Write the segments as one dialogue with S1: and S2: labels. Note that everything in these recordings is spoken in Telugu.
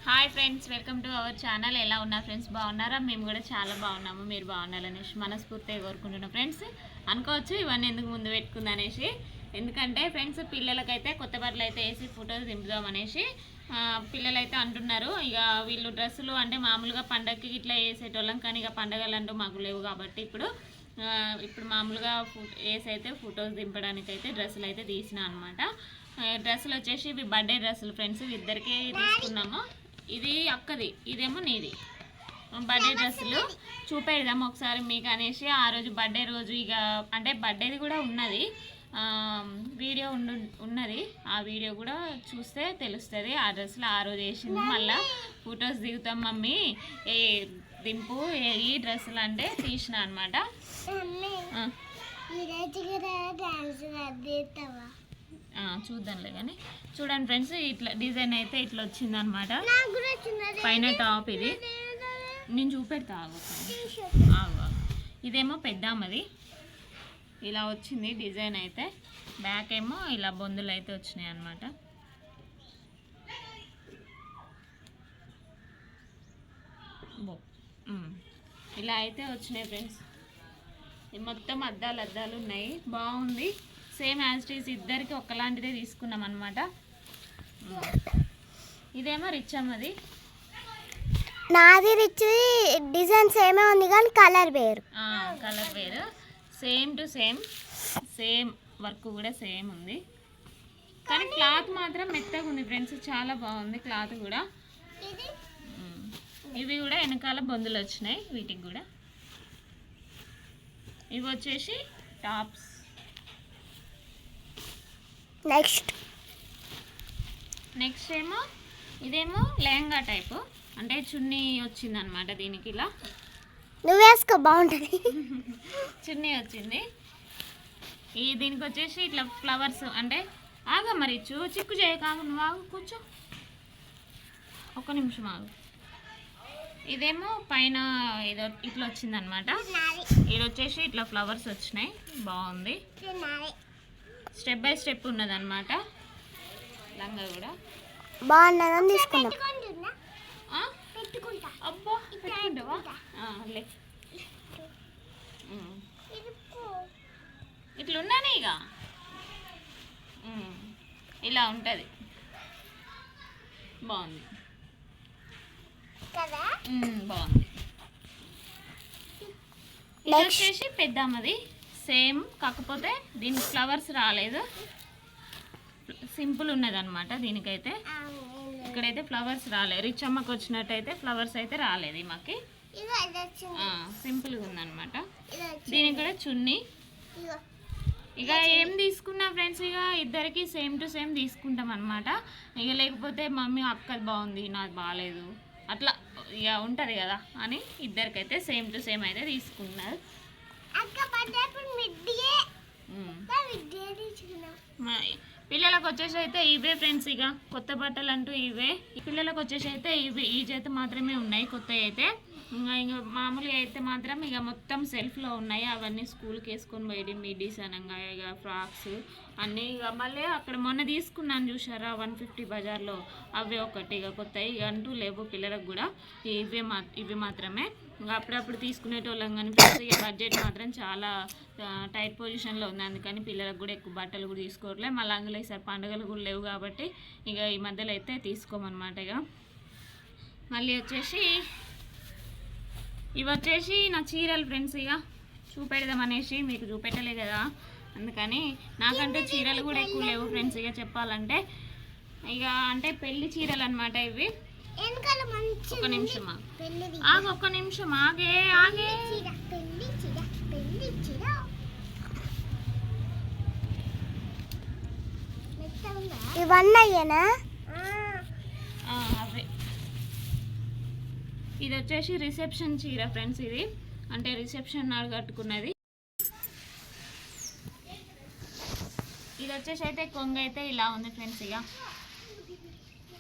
S1: Hi friends, welcome to our channel. ఎలా ఉన్నారు ఫ్రెండ్స్? బాగున్నారా? మేము కూడా చాలా బాగున్నాము. మీరు బాగున్నారని మనస్ఫూర్తిగా కోరుకుంటున్నాం. ఫ్రెండ్స్ అనుకోవచ్చు ఇవన్నీ ఎందుకు ముందు పెట్టుకుందనేసి, ఎందుకంటే ఫ్రెండ్స్ పిల్లలకైతే కొత్త బట్టలు అయితే వేసి ఫొటోస్ దింపుదాం అనేసి పిల్లలైతే అంటున్నారు. ఇక వీళ్ళు డ్రెస్సులు అంటే మామూలుగా పండగకి ఇట్లా వేసేటోళ్ళం, కానీ ఇక పండగలు అంటూ మాకు లేవు కాబట్టి ఇప్పుడు మామూలుగా వేసి అయితే ఫొటోస్ దింపడానికైతే డ్రెస్సులు అయితే తీసిన అనమాట. డ్రెస్సులు వచ్చేసి ఇవి బర్త్డే డ్రెస్సులు ఫ్రెండ్స్, ఇద్దరికీ తీసుకున్నాము. ఇది అక్కది, ఇదేమో నీది. బర్త్డే డ్రెస్సులు చూపెడదాం ఒకసారి మీకు అనేసి ఆ రోజు బర్త్డే రోజు ఇక అంటే బర్త్డేది కూడా ఉన్నది, వీడియో ఉన్నది. ఆ వీడియో కూడా చూస్తే తెలుస్తుంది. ఆ డ్రెస్సులు ఆ రోజు వేసింది. మళ్ళీ ఫొటోస్ దిగుతాం మమ్మీ ఏ దింపు ఈ డ్రెస్సులు అంటే తీసిన అనమాట. చూద్దాంలే కానీ చూడండి ఫ్రెండ్స్, ఇట్లా డిజైన్ అయితే ఇట్లా వచ్చింది అనమాట. పైన టాప్ ఇది నేను చూపెడతా ఆగు. ఇదేమో పెద్దామది ఇలా వచ్చింది డిజైన్ అయితే. బ్యాక్ ఏమో ఇలా బొందులు అయితే వచ్చినాయి అనమాట. ఇలా అయితే వచ్చినాయి ఫ్రెండ్స్. మొత్తం అద్దాలు ఉన్నాయి, బాగుంది. సేమ్ యాజ్ ఇట్ ఈజ్ ఇద్దరికి ఒకలాంటిదే తీసుకున్నాం అనమాట. ఇదేమో రిచ్ అమ్మది,
S2: నాది రిచ్ డిజైన్ సేమే ఉంది కానీ కలర్ వేరు.
S1: సేమ్ టు సేమ్ వర్క్ కూడా సేమ్ ఉంది, కానీ క్లాత్ మాత్రం మెత్తగా ఉంది ఫ్రెండ్స్. చాలా బాగుంది క్లాత్ కూడా. ఇవి కూడా వెనకాల బొందులు వచ్చినాయి వీటికి కూడా. ఇవి వచ్చేసి టాప్స్. నెక్స్ట్ ఏమో ఇదేమో లెహంగా టైపు, అంటే చున్నీ వచ్చింది అనమాట. దీనికి ఇలా
S2: నువ్వు వేసుకో బాగుంటుంది.
S1: చున్నీ వచ్చింది. దీనికి వచ్చేసి ఇట్లా ఫ్లవర్స్, అంటే ఆగా మరి చిక్కు చేయకాగు, నువ్వు ఆగు, కూర్చో ఒక్క నిమిషం ఆగు. ఇదేమో పైన ఏదో ఇట్లా వచ్చింది అనమాట. ఇది వచ్చేసి ఇట్లా ఫ్లవర్స్ వచ్చినాయి, బాగుంది. స్టెప్ బై స్టెప్ ఉన్నది అనమాట. లంగా కూడా
S2: బాగున్నదని తీసుకున్నాం.
S1: అబ్బా పెట్టుకుంటావా? లే ఇట్లున్నానే ఇక ఇలా ఉంటుంది, బాగుంది బాగుంది. ఇది వచ్చేసి పెద్దమ్మది సేమ్, కాకపోతే దీనికి ఫ్లవర్స్ రాలేదు, సింపుల్ ఉన్నది అనమాట. దీనికైతే ఇక్కడైతే ఫ్లవర్స్ రాలేదు. రిచ్ అమ్మకి వచ్చినట్టయితే ఫ్లవర్స్ అయితే రాలేదు, మాకి సింపుల్గా ఉందన్నమాట. దీనికి కూడా చున్నీ. ఇక ఏం తీసుకున్నా ఫ్రెండ్స్, ఇక ఇద్దరికి సేమ్ టు సేమ్ తీసుకుంటాం అనమాట. ఇక లేకపోతే మమ్మీ అక్కది బాగుంది నాది బాగాలేదు అట్లా ఇక ఉంటుంది కదా అని ఇద్దరికైతే సేమ్ టు సేమ్ అయితే తీసుకున్నారు. పిల్లలకు వచ్చేసి అయితే ఇవే ఫ్రెండ్స్, ఇక కొత్త బట్టలు అంటూ ఇవే. పిల్లలకు వచ్చేసి అయితే ఇవి ఈ చేత మాత్రమే ఉన్నాయి కొత్తవి అయితే. ఇంకా మామూలుగా అయితే మాత్రం ఇక మొత్తం సెల్ఫ్లో ఉన్నాయి. అవన్నీ స్కూల్కి వేసుకొని పోయి మిడ్డీస్ అనగా ఇక ఫ్రాక్స్ అన్నీ. ఇక మళ్ళీ అక్కడ మొన్న తీసుకున్నాను చూసారా 150 బజార్లో, అవే ఒకటి. ఇక కొత్తవి ఇక అంటూ లేవు పిల్లలకు కూడా. ఇవి మాత్రమే ఇంకా అప్పుడప్పుడు తీసుకునేటోళ్ళం. కానీ ఇక బడ్జెట్ మాత్రం చాలా టైట్ పొజిషన్లో ఉంది, అందుకని పిల్లలకు కూడా ఎక్కువ బట్టలు కూడా తీసుకోవట్లేదు. మళ్ళీ అందులో ఈసారి పండుగలు కూడా లేవు కాబట్టి ఇక ఈ మధ్యలో అయితే తీసుకోమన్నమాట. ఇక మళ్ళీ వచ్చేసి ఇవి వచ్చేసి నా చీరలు ఫ్రెండ్స్, ఇక చూపెడదామనేసి మీకు చూపెట్టలే కదా, అందుకని. నాకంటే చీరలు కూడా ఎక్కువ లేవు ఫ్రెండ్స్, ఇక చెప్పాలంటే. ఇక అంటే పెళ్లి చీరలు అనమాట ఇవి. ఒక్క నిమిషం ఆగు, ఒక్క నిమిషం ఆగే.
S2: ఇవన్నీ
S1: అవే. ఇది వచ్చేసి రిసెప్షన్ చీర ఫ్రెండ్స్, ఇది అంటే రిసెప్షన్ నాడు కట్టుకున్నది. ఇది వచ్చేసి అయితే కొంగ అయితే ఇలా ఉంది ఫ్రెండ్స్. ఇక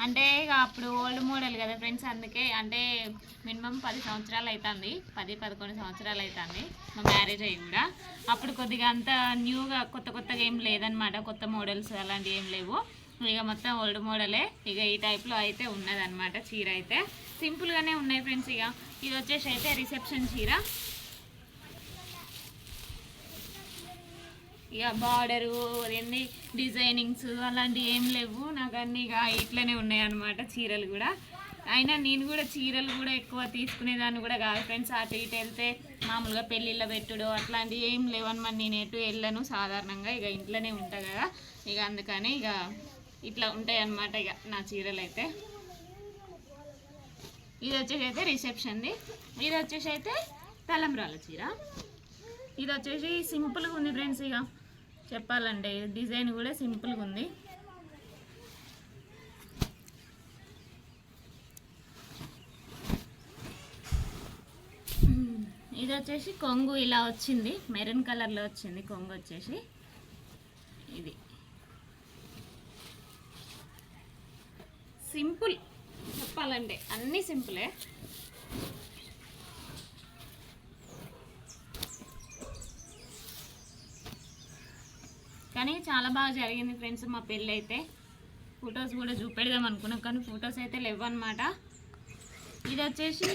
S1: అంటే ఇక అప్పుడు ఓల్డ్ మోడల్ కదా ఫ్రెండ్స్, అందుకే అంటే మినిమం 10 సంవత్సరాలు అవుతుంది, 10-11 సంవత్సరాలు అవుతుంది మా మ్యారేజ్ అయ్యి కూడా. అప్పుడు కొద్దిగా అంత న్యూగా కొత్తగా ఏం లేదనమాట, కొత్త మోడల్స్ అలాంటివి ఏం లేవు. ఇక మొత్తం ఓల్డ్ మోడలే. ఇక ఈ టైప్లో అయితే ఉన్నదన్నమాట చీర అయితే. సింపుల్గానే ఉన్నాయి ఫ్రెండ్స్. ఇక ఇది వచ్చేసి అయితే రిసెప్షన్ చీర. ఇక బార్డరు అన్నీ డిజైనింగ్స్ అలాంటివి ఏం లేవు నాకు, అన్నీ ఇక ఇట్లనే ఉన్నాయి అన్నమాట చీరలు కూడా. అయినా నేను కూడా చీరలు కూడా ఎక్కువ తీసుకునేదాన్ని కూడా కాదు ఫ్రెండ్స్. అటు ఇటు వెళ్తే మామూలుగా పెళ్ళిళ్ళ పెట్టుడు అట్లాంటివి ఏం లేవన్నమాట. నేను ఎటు వెళ్ళను సాధారణంగా, ఇక ఇంట్లోనే ఉంటా కదా. ఇక అందుకని ఇక ఇట్లా ఉంటాయి అన్నమాట ఇక నా చీరలు అయితే. ఇది వచ్చేసి అయితే రిసెప్షన్ది. ఇది వచ్చేసి అయితే తలంబ్రాల చీర. ఇది వచ్చేసి సింపుల్గా ఉంది ఫ్రెండ్స్. ఇక చెప్పాలంటే డిజైన్ కూడా సింపుల్గా ఉంది. ఇది వచ్చేసి కొంగు ఇలా వచ్చింది, మెరూన్ కలర్లో వచ్చింది కొంగు వచ్చేసి. ఇది సింపుల్ చెప్పాలంటే అన్నీ సింపులే. కానీ చాలా బాగా జరిగింది ఫ్రెండ్స్ మా పెళ్ళి అయితే. ఫొటోస్ కూడా చూపెడదాం అనుకున్నాం కానీ ఫొటోస్ అయితే లేవు అనమాట. ఇది వచ్చేసి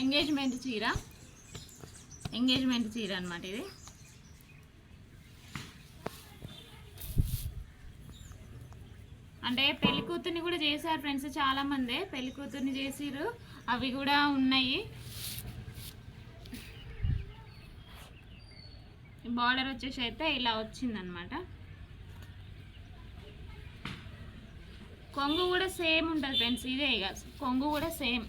S1: ఎంగేజ్మెంట్ చీర అనమాట ఇది. అంటే పెళ్లి కూతుర్ని కూడా చేశారు ఫ్రెండ్స్, చాలామంది పెళ్లి కూతుర్ని చేసిరు, అవి కూడా ఉన్నాయి. బార్డర్ వచ్చేసి అయితే ఇలా వచ్చిందనమాట. కొంగు కూడా సేమ్ ఉంటుంది ఫ్రెండ్స్, ఇదే ఇక కొంగు కూడా సేమ్.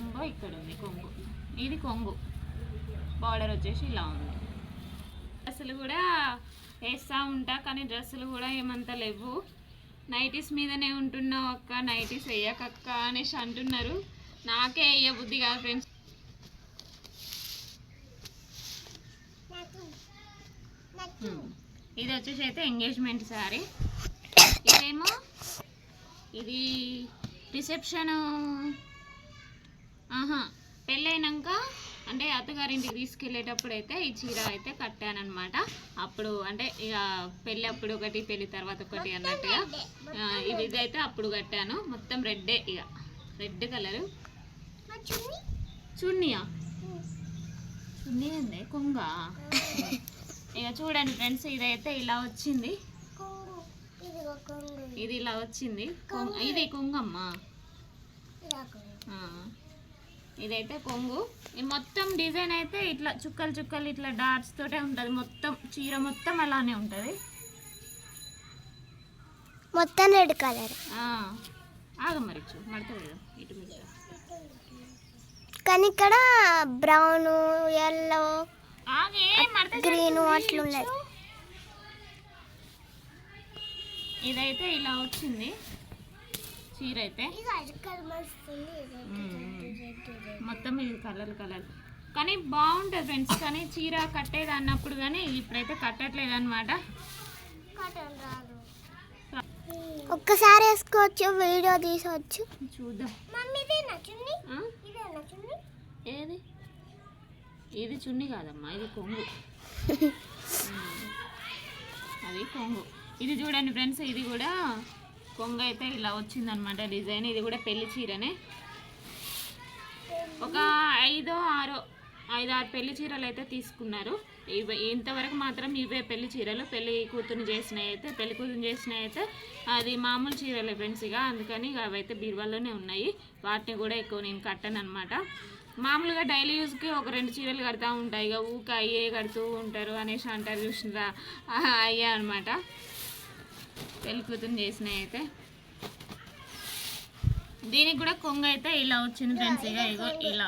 S1: ఇంకో ఇక్కడ ఉంది కొంగు, ఇది కొంగు. బార్డర్ వచ్చేసి ఇలా ఉంది. డ్రెస్సులు కూడా వేస్తూ ఉంటా కానీ డ్రెస్సులు కూడా ఏమంత లేవు. నైటీస్ మీదనే ఉంటున్నావు అక్క, నైటీస్ వేయకక్క అనేసి అంటున్నారు. నాకే వేయ బుద్ధి కాదు ఫ్రెండ్స్. ఇది వచ్చేసి అయితే ఎంగేజ్మెంట్ శారీ. ఇదేమో ఇది రిసెప్షన్, పెళ్ళైనాక అంటే అత్తగారింటికి తీసుకెళ్ళేటప్పుడు అయితే ఈ చీర అయితే కట్టానమాట. అప్పుడు అంటే ఇక పెళ్ళి అప్పుడు ఒకటి, పెళ్ళి తర్వాత ఒకటి అన్నట్టుగా ఇదైతే అప్పుడు కట్టాను. మొత్తం రెడ్డే, ఇక రెడ్ కలరు. చున్నీయా? చున్నీ ఉంది కొంగ. ఇక చూడండి ఫ్రెండ్స్, ఇదైతే ఇలా వచ్చింది. ఇది ఇలా వచ్చింది, ఇది కొంగమ్మ. ఇదైతే కొంగు. ఈ మొత్తం డిజైన్ అయితే ఇట్లా చుక్కలు చుక్కలు ఇట్లా డాట్స్ తోటే ఉంటుంది. మొత్తం చీర మొత్తం అలానే ఉంటుంది,
S2: మొత్తం రెడ్ కలర్.
S1: ఆగమరిచు మడతలేదు ఇటు మీద.
S2: కానీ ఇక్కడ బ్రౌన్, ఎల్లో, గ్రీన్ అట్లున్నాయి.
S1: ఇదైతే ఇలా వచ్చింది చీర అయితే. మొత్తం ఇది కలర్ కానీ బాగుంటుంది ఫ్రెండ్స్. కానీ చీర కట్టేది అన్నప్పుడు కానీ ఇప్పుడైతే కట్టట్లేదు అనమాట.
S2: ఒక్కసారి వేసుకోవచ్చు, వీడియో తీసుకోవచ్చు,
S1: చూద్దాం. ఏది? ఇది చున్నీ కాదమ్మా, ఇది కొంగు. అది కొంగు. ఇది చూడండి ఫ్రెండ్స్, ఇది కూడా కొంగు అయితే ఇలా వచ్చిందనమాట డిజైన్. ఇది కూడా పెళ్లి చీరనే. ఒక 5-6 పెళ్లి చీరలు అయితే తీసుకున్నారు. ఇంతవరకు మాత్రం ఇవే పెళ్లి చీరలు. పెళ్లి కూతురుని చేసినవి అయితే అది మామూలు చీరలే ఫ్రెండ్స్. ఇక అందుకని ఇక అవైతే బీరువాలోనే ఉన్నాయి. వాటిని కూడా ఎక్కువ నేను కట్టను అనమాట. మామూలుగా డైలీ యూజ్కి ఒక 2 చీరలు కడతా ఉంటాయి. ఇక ఊక అయ్యే కడుతూ ఉంటారు అనేసి అంటారు చూసినరా, అయ్యా అనమాట పెళ్లి కూతురుని చేసినవి అయితే. దీనికి కూడా కొంగు అయితే ఇలా వచ్చింది ఫ్రెండ్స్. ఇక ఇగో ఇలా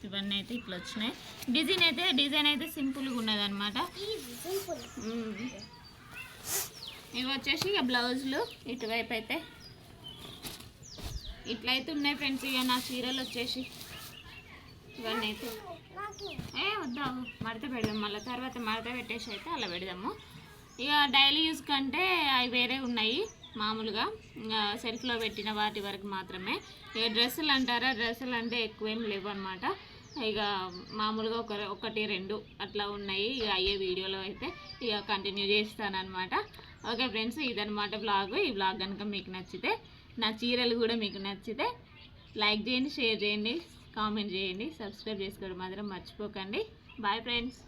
S1: ఇవన్నీ అయితే ఇట్లా వచ్చినాయి. డిజైన్ అయితే సింపుల్గా ఉన్నదన్నమాట. ఇవి వచ్చేసి ఇక బ్లౌజులు ఇటువైపు అయితే ఇట్లయితే ఉన్నాయి ఫ్రెండ్స్. ఇక నా చీరలు వచ్చేసి ఇవన్నీ అయితే వద్దా మడత పెడదాం, మళ్ళీ తర్వాత మడత పెట్టేసి అయితే అలా పెడదాము. ఇక డైలీ యూస్ కంటే అవి వేరే ఉన్నాయి. మామూలుగా సెల్ఫ్లో పెట్టిన వాటి వరకు మాత్రమే. ఇక డ్రెస్సులు అంటారా, డ్రెస్సులు అంటే ఎక్కువేం లేవు అనమాట. ఇక మామూలుగా 1-2 అట్లా ఉన్నాయి. ఇక అయ్యే వీడియోలో అయితే ఇక కంటిన్యూ చేస్తానమాట. ఓకే ఫ్రెండ్స్, ఇదనమాట బ్లాగ్. ఈ బ్లాగ్ కనుక మీకు నచ్చితే, నా చీరలు కూడా మీకు నచ్చితే లైక్ చేయండి, షేర్ చేయండి, కామెంట్ చేయండి, సబ్స్క్రైబ్ చేసుకోవడం మాత్రం మర్చిపోకండి. Bye friends.